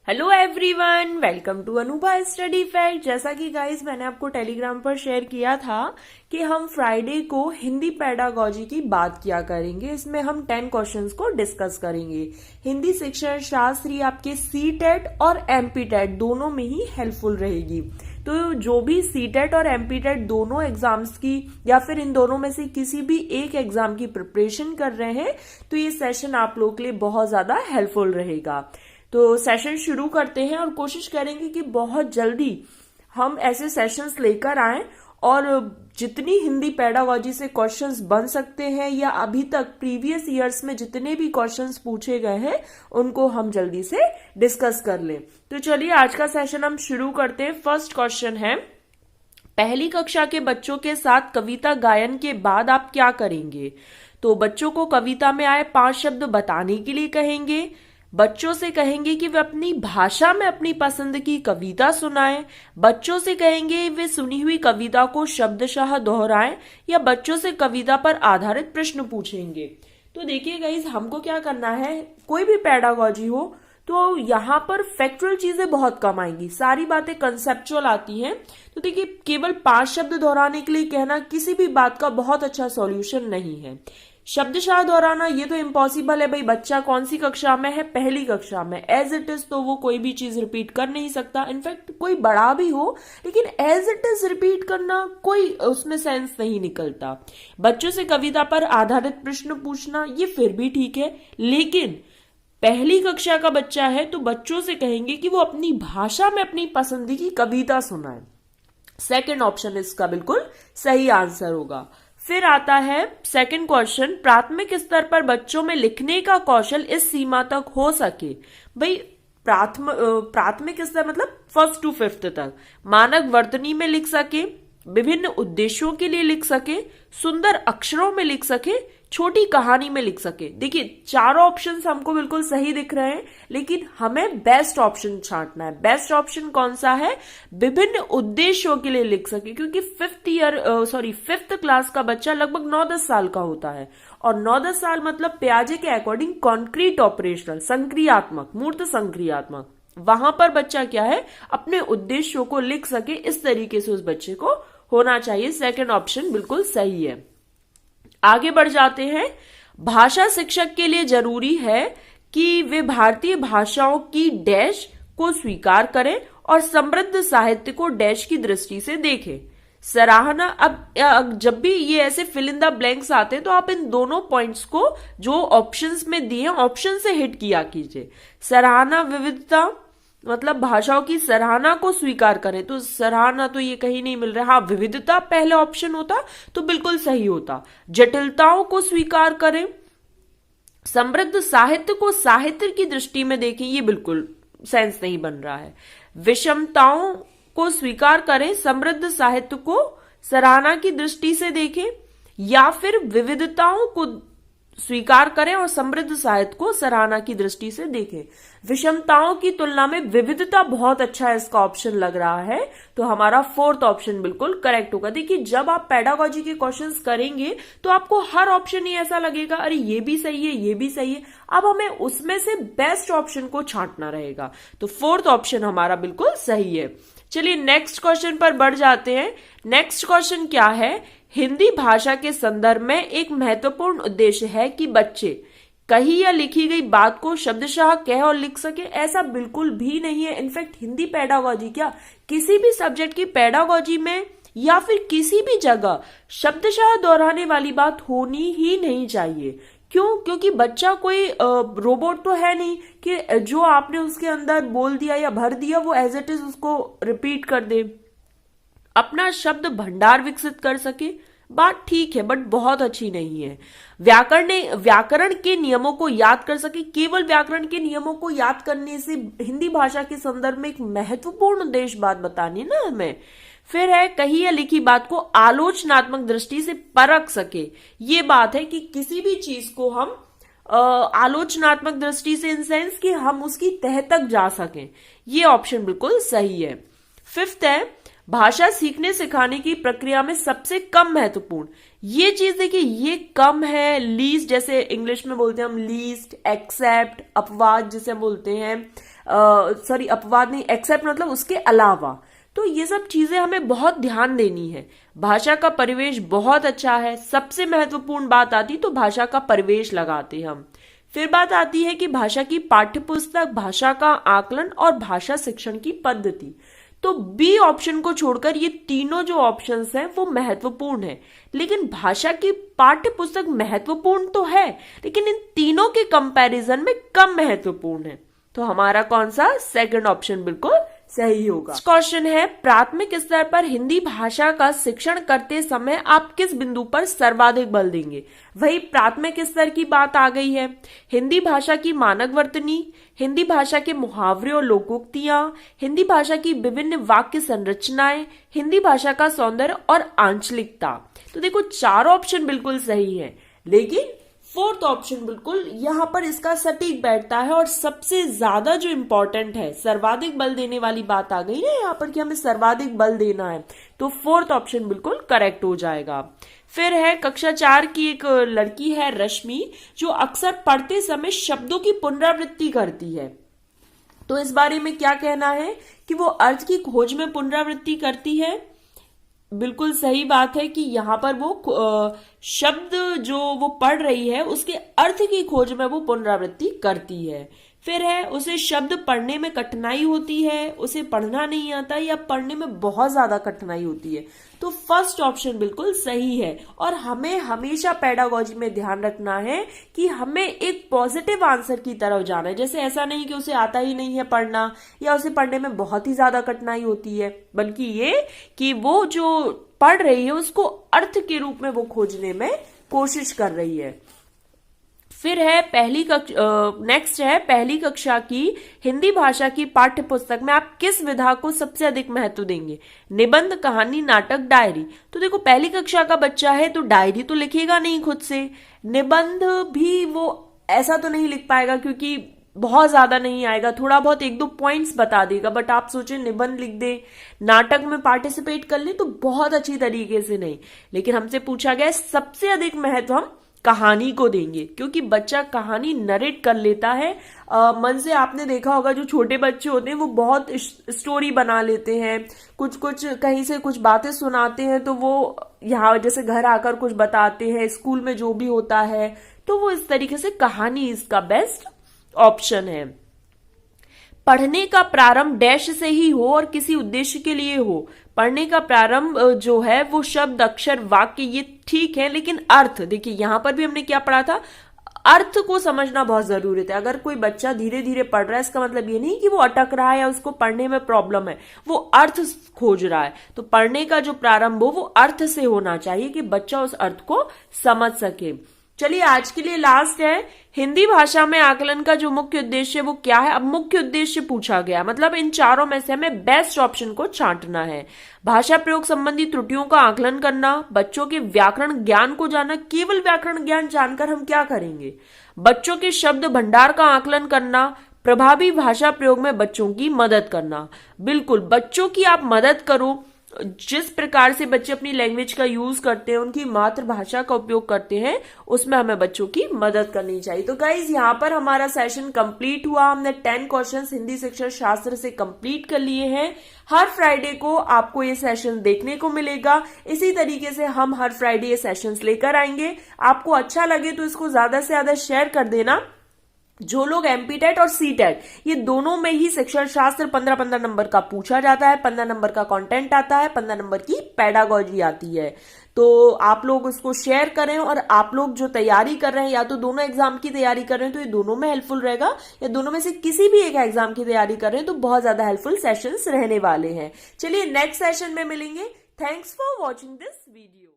Hello everyone, welcome to Anubha study fact. जैसा कि guys मैंने आपको टेलीग्राम पर शेयर किया था कि हम फ्राइडे को हिंदी पेडागोजी की बात किया करेंगे। इसमें हम 10 क्वेश्चंस को डिस्कस करेंगे। हिंदी शिक्षण शास्त्री आपके सीटेट और एमपीटेट दोनों में ही हेल्पफुल रहेगी। तो जो भी सीटेट और एमपीटेट दोनों एग्जाम्स की या फिर इन दोनों में से किसी भी एक एग्जाम की प्रिपरेशन कर रहे हैं तो ये सेशन आप लोगों के लिए बहुत ज्यादा हेल्पफुल रहेगा। तो सेशन शुरू करते हैं और कोशिश करेंगे कि बहुत जल्दी हम ऐसे सेशंस लेकर आएं और जितनी हिंदी पेडागोजी से क्वेश्चंस बन सकते हैं या अभी तक प्रीवियस ईयर्स में जितने भी क्वेश्चंस पूछे गए हैं उनको हम जल्दी से डिस्कस कर लें। तो चलिए आज का सेशन हम शुरू करते हैं। फर्स्ट क्वेश्चन है, पहली कक्षा के बच्चों के साथ कविता गायन के बाद आप क्या करेंगे? तो बच्चों को कविता में आए 5 शब्द बताने के लिए कहेंगे। बच्चों से कहेंगे कि वे अपनी भाषा में अपनी पसंद की कविता सुनाएं। बच्चों से कहेंगे वे सुनी हुई कविता को शब्दशः दोहराएं या बच्चों से कविता पर आधारित प्रश्न पूछेंगे। तो देखिए गाइस, हमको क्या करना है, कोई भी पेडागोजी हो तो यहाँ पर फैक्चुअल चीजें बहुत कम आएंगी, सारी बातें कंसेप्चुअल आती हैं। तो देखिए, केवल 5 शब्द दोहराने के लिए कहना किसी भी बात का बहुत अच्छा सॉल्यूशन नहीं है। शब्दशः दोहराना ये तो इम्पॉसिबल है भाई। बच्चा कौन सी कक्षा में है? पहली कक्षा में। एज इट इज तो वो कोई भी चीज रिपीट कर नहीं सकता। इनफैक्ट कोई बड़ा भी हो लेकिन एज इट इज रिपीट करना कोई उसमें सेंस नहीं निकलता। बच्चों से कविता पर आधारित प्रश्न पूछना ये फिर भी ठीक है, लेकिन पहली कक्षा का बच्चा है तो बच्चों से कहेंगे कि वो अपनी भाषा में अपनी पसंद की कविता सुनाए। सेकेंड ऑप्शन इसका बिल्कुल सही आंसर होगा। फिर आता है सेकंड क्वेश्चन, प्राथमिक स्तर पर बच्चों में लिखने का कौशल इस सीमा तक हो सके। भाई प्राथमिक स्तर मतलब 1st to 5th तक मानक वर्तनी में लिख सके, विभिन्न उद्देश्यों के लिए लिख सके, सुंदर अक्षरों में लिख सके, छोटी कहानी में लिख सके। देखिए, चारों ऑप्शंस हमको बिल्कुल सही दिख रहे हैं, लेकिन हमें बेस्ट ऑप्शन छांटना है। बेस्ट ऑप्शन कौन सा है? विभिन्न उद्देश्यों के लिए लिख सके, क्योंकि 5th क्लास का बच्चा लगभग 9-10 साल का होता है और 9-10 साल मतलब पियाजे के अकॉर्डिंग कॉन्क्रीट ऑपरेशनल, संक्रियात्मक, मूर्त संक्रियात्मक। वहां पर बच्चा क्या है, अपने उद्देश्यों को लिख सके, इस तरीके से उस बच्चे को होना चाहिए। सेकंड ऑप्शन बिल्कुल सही है। आगे बढ़ जाते हैं। भाषा शिक्षक के लिए जरूरी है कि वे भारतीय भाषाओं की डैश को स्वीकार करें और समृद्ध साहित्य को डैश की दृष्टि से देखें। सराहना, अब जब भी ये ऐसे फिल इन द ब्लैंक्स आते हैं तो आप इन दोनों पॉइंट्स को जो ऑप्शंस में दिए ऑप्शन से हिट किया कीजिए। सराहना विविधता मतलब भाषाओं की सराहना को स्वीकार करें, तो सराहना तो ये कहीं नहीं मिल रहा। हाँ, विविधता पहले ऑप्शन होता तो बिल्कुल सही होता। जटिलताओं को स्वीकार करें, समृद्ध साहित्य को साहित्य की दृष्टि में देखें, ये बिल्कुल सेंस नहीं बन रहा है। विषमताओं को स्वीकार करें, समृद्ध साहित्य को सराहना की दृष्टि से देखें, या फिर विविधताओं को स्वीकार करें और समृद्ध साहित्य को सराहना की दृष्टि से देखें। विषमताओं की तुलना में विविधता बहुत अच्छा है, इसका ऑप्शन लग रहा है, तो हमारा 4th ऑप्शन बिल्कुल करेक्ट होगा। देखिए, जब आप पेडागोजी के क्वेश्चंस करेंगे तो आपको हर ऑप्शन ही ऐसा लगेगा अरे ये भी सही है, ये भी सही है। अब हमें उसमें से बेस्ट ऑप्शन को छांटना रहेगा, तो 4th ऑप्शन हमारा बिल्कुल सही है। चलिए नेक्स्ट क्वेश्चन पर बढ़ जाते हैं। नेक्स्ट क्वेश्चन क्या है, हिंदी भाषा के संदर्भ में एक महत्वपूर्ण उद्देश्य है कि बच्चे कही या लिखी गई बात को शब्दशः कह और लिख सके। ऐसा बिल्कुल भी नहीं है। इनफैक्ट हिंदी पेडागोजी क्या, किसी भी सब्जेक्ट की पेडागोजी में या फिर किसी भी जगह शब्दशः दोहराने वाली बात होनी ही नहीं चाहिए। क्यों? क्योंकि बच्चा कोई रोबोट तो है नहीं कि जो आपने उसके अंदर बोल दिया या भर दिया वो एज इट इज उसको रिपीट कर दे। अपना शब्द भंडार विकसित कर सके, बात ठीक है बट बहुत अच्छी नहीं है। व्याकरण के नियमों को याद कर सके, केवल व्याकरण के नियमों को याद करने से हिंदी भाषा के संदर्भ में एक महत्वपूर्ण उद्देश्य बात बतानी ना हमें। फिर है, कही या लिखी बात को आलोचनात्मक दृष्टि से परख सके। ये बात है कि किसी भी चीज को हम आलोचनात्मक दृष्टि से, इन सेंस कि हम उसकी तह तक जा सकें। ये ऑप्शन बिल्कुल सही है। 5th है, भाषा सीखने सिखाने की प्रक्रिया में सबसे कम महत्वपूर्ण। ये चीज देखिए, ये कम है। लीस्ट, जैसे इंग्लिश में बोलते हैं हम लीस्ट, एक्सेप्ट, अपवाद जिसे बोलते हैं, सॉरी अपवाद नहीं, एक्सेप्ट मतलब उसके अलावा। तो ये सब चीजें हमें बहुत ध्यान देनी है। भाषा का परिवेश बहुत अच्छा है, सबसे महत्वपूर्ण बात आती तो भाषा का परिवेश लगाते हम। फिर बात आती है कि भाषा की पाठ्यपुस्तक, भाषा का आकलन और भाषा शिक्षण की पद्धति। तो बी ऑप्शन को छोड़कर ये तीनों जो ऑप्शंस हैं वो महत्वपूर्ण है, लेकिन भाषा की पाठ्यपुस्तक महत्वपूर्ण तो है लेकिन इन तीनों के कंपैरिजन में कम महत्वपूर्ण है। तो हमारा कौन सा, सेकंड ऑप्शन बिल्कुल सही होगा। क्वेश्चन है, प्राथमिक स्तर पर हिंदी भाषा का शिक्षण करते समय आप किस बिंदु पर सर्वाधिक बल देंगे। वही प्राथमिक स्तर की बात आ गई है। हिंदी भाषा की मानक वर्तनी, हिंदी भाषा के मुहावरे और लोकोक्तियां, हिंदी भाषा की विभिन्न वाक्य संरचनाएं, हिंदी भाषा का सौंदर्य और आंचलिकता। तो देखो चार ऑप्शन बिल्कुल सही है, लेकिन फोर्थ ऑप्शन बिल्कुल यहां पर इसका सटीक बैठता है और सबसे ज्यादा जो इंपॉर्टेंट है, सर्वाधिक बल देने वाली बात आ गई ना यहाँ पर कि हमें सर्वाधिक बल देना है, तो फोर्थ ऑप्शन बिल्कुल करेक्ट हो जाएगा। फिर है कक्षा 4 की एक लड़की है रश्मि, जो अक्सर पढ़ते समय शब्दों की पुनरावृत्ति करती है। तो इस बारे में क्या कहना है कि वो अर्थ की खोज में पुनरावृत्ति करती है। बिल्कुल सही बात है कि यहाँ पर वो शब्द जो वो पढ़ रही है उसके अर्थ की खोज में वो पुनरावृत्ति करती है। फिर है उसे शब्द पढ़ने में कठिनाई होती है, उसे पढ़ना नहीं आता या पढ़ने में बहुत ज्यादा कठिनाई होती है। तो फर्स्ट ऑप्शन बिल्कुल सही है और हमें हमेशा पेडागोजी में ध्यान रखना है कि हमें एक पॉजिटिव आंसर की तरफ जाना है। जैसे ऐसा नहीं कि उसे आता ही नहीं है पढ़ना या उसे पढ़ने में बहुत ही ज्यादा कठिनाई होती है, बल्कि ये कि वो जो पढ़ रही है उसको अर्थ के रूप में वो खोजने में कोशिश कर रही है। फिर है नेक्स्ट है पहली कक्षा की हिंदी भाषा की पाठ्य पुस्तक में आप किस विधा को सबसे अधिक महत्व देंगे। निबंध, कहानी, नाटक, डायरी। तो देखो पहली कक्षा का बच्चा है तो डायरी तो लिखेगा नहीं खुद से, निबंध भी वो ऐसा तो नहीं लिख पाएगा क्योंकि बहुत ज्यादा नहीं आएगा, थोड़ा बहुत 1-2 पॉइंट्स बता देगा, बट आप सोचे निबंध लिख दे, नाटक में पार्टिसिपेट कर ले तो बहुत अच्छी तरीके से नहीं। लेकिन हमसे पूछा गया सबसे अधिक महत्व हम कहानी को देंगे क्योंकि बच्चा कहानी नरेट कर लेता है मन से। आपने देखा होगा जो छोटे बच्चे होते हैं वो बहुत स्टोरी बना लेते हैं, कुछ कहीं से कुछ बातें सुनाते हैं तो वो यहाँ जैसे घर आकर कुछ बताते हैं, स्कूल में जो भी होता है, तो वो इस तरीके से कहानी इसका बेस्ट ऑप्शन है। पढ़ने का प्रारंभ डैश से ही हो और किसी उद्देश्य के लिए हो। पढ़ने का प्रारंभ जो है वो शब्द, अक्षर, वाक्य ये ठीक है, लेकिन अर्थ, देखिए यहां पर भी हमने क्या पढ़ा था, अर्थ को समझना बहुत जरूरी है। अगर कोई बच्चा धीरे धीरे पढ़ रहा है इसका मतलब ये नहीं कि वो अटक रहा है या उसको पढ़ने में प्रॉब्लम है, वो अर्थ खोज रहा है। तो पढ़ने का जो प्रारंभ हो वो अर्थ से होना चाहिए कि बच्चा उस अर्थ को समझ सके। चलिए आज के लिए लास्ट है, हिंदी भाषा में आकलन का जो मुख्य उद्देश्य है वो क्या है। अब मुख्य उद्देश्य पूछा गया, मतलब इन चारों में से हमें बेस्ट ऑप्शन को छांटना है। भाषा प्रयोग संबंधी त्रुटियों का आकलन करना, बच्चों के व्याकरण ज्ञान को जानना। केवल व्याकरण ज्ञान जानकर हम क्या करेंगे। बच्चों के शब्द भंडार का आकलन करना, प्रभावी भाषा प्रयोग में बच्चों की मदद करना। बिल्कुल बच्चों की आप मदद करो, जिस प्रकार से बच्चे अपनी लैंग्वेज का यूज करते हैं, उनकी मातृभाषा का उपयोग करते हैं, उसमें हमें बच्चों की मदद करनी चाहिए। तो गाइज यहाँ पर हमारा सेशन कंप्लीट हुआ, हमने 10 क्वेश्चंस हिंदी शिक्षण शास्त्र से कंप्लीट कर लिए हैं। हर फ्राइडे को आपको ये सेशन देखने को मिलेगा, इसी तरीके से हम हर फ्राइडे ये सेशंस लेकर आएंगे। आपको अच्छा लगे तो इसको ज्यादा से ज्यादा शेयर कर देना। जो लोग एमपीटेट और सीटेट ये दोनों में ही शिक्षण शास्त्र 15-15 नंबर का पूछा जाता है, 15 नंबर का कंटेंट आता है, 15 नंबर की पेडागोजी आती है। तो आप लोग उसको शेयर करें और आप लोग जो तैयारी कर रहे हैं, या तो दोनों एग्जाम की तैयारी कर रहे हैं तो ये दोनों में हेल्पफुल रहेगा, या दोनों में से किसी भी एक एग्जाम की तैयारी कर रहे हैं तो बहुत ज्यादा हेल्पफुल सेशंस रहने वाले हैं। चलिए नेक्स्ट सेशन में मिलेंगे। Thanks for watching this video.